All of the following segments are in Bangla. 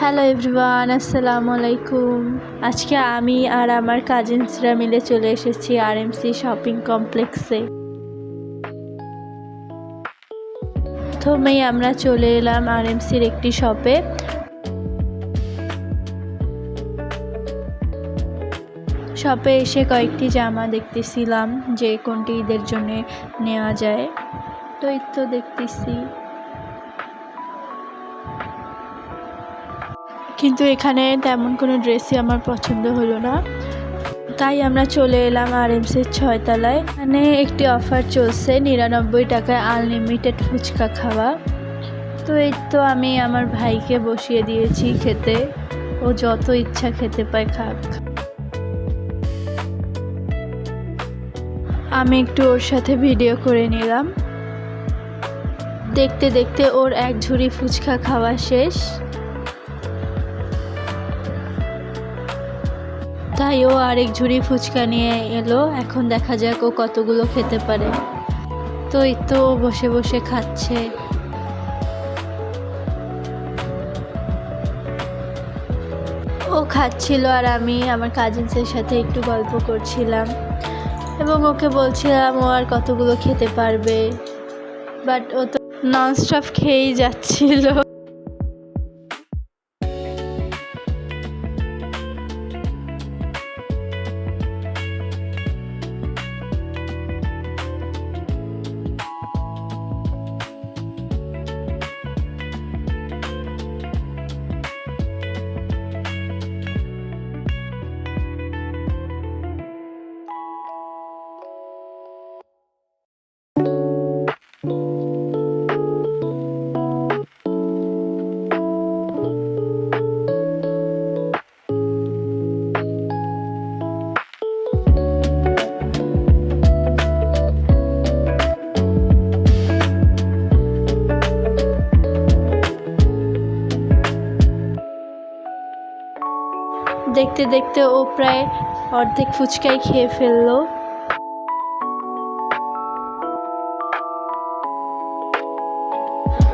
হ্যালো এভরিওয়ান, আসসালামু আলাইকুম। আজকে আমি আর আমার কাজিনসরা মিলে চলে এসেছি আরএমসি শপিং কমপ্লেক্সে। প্রথমেই আমরা চলে এলাম আরএমসির একটি শপে। শপে এসে কয়েকটি জামা দেখতেছিলাম যে কোনটি ঈদের জন্য নেওয়া যায়। তো এই তো দেখতেছি, কিন্তু এখানে তেমন কোনো ড্রেসই আমার পছন্দ হলো না, তাই আমরা চলে এলাম আরএমসির 6 তলায়। এখানে একটি অফার চলছে, 99 টাকায় আনলিমিটেড ফুচকা খাওয়া। তো এই তো আমি আমার ভাইকে বসিয়ে দিয়েছি খেতে, ও যত ইচ্ছা খেতে পায় খাক। আমি একটু ওর সাথে ভিডিও করে নিলাম। দেখতে দেখতে ওর এক ঝুড়ি ফুচকা খাওয়া শেষ, তাই ও আরেক ঝুড়ি ফুচকা নিয়ে এলো। এখন দেখা যাক ও কতগুলো খেতে পারে। তো এই তো বসে বসে খাচ্ছে। ও খাচ্ছিল আর আমি আমার কাজিনসের সাথে একটু গল্প করছিলাম এবং ওকে বলছিলাম ও আর কতগুলো খেতে পারবে, বাট ও তো ননস্টপ খেয়েই যাচ্ছিল। দেখতে দেখতে ও প্রায় অর্ধেক ফুচকাই খেয়ে ফেললো।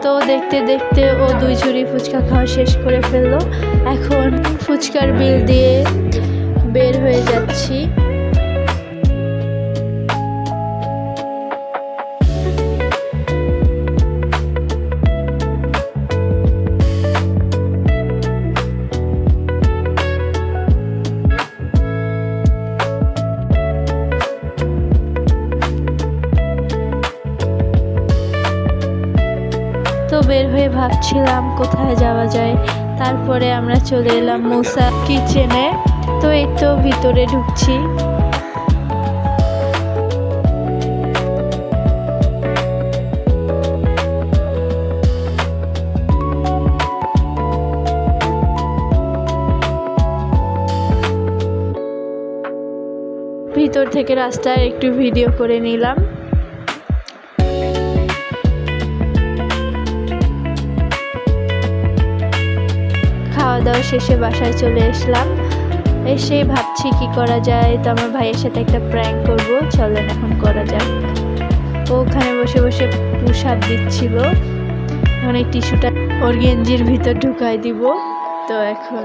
তো দেখতে দেখতে ও 2 ঝুড়ি ফুচকা খাওয়া শেষ করে ফেললো। এখন ফুচকার বিল দিয়ে বের হয়ে যাচ্ছি। তো বের হয়ে ভাবছিলাম কোথায় যাওয়া যায়। তারপরে আমরা চলে এলাম মুসা কিচেনে। তো এই তো ভিতরে ঢুকছি। ভিতর থেকে রাস্তায় একটু ভিডিও করে নিলাম। খাওয়া দাওয়া শেষে বাসায় চলে আসলাম। এসে ভাবছি কি করা যায়। তো আমার ভাইয়ের সাথে একটা প্র্যাঙ্ক করব, চলেন এখন করা যাক। ও ওখানে বসে বসে পুশ আপ দিচ্ছিল। এখন এই টিস্যুটা ওর গেঞ্জির ভিতর ঢুকাই দিব। তো এখন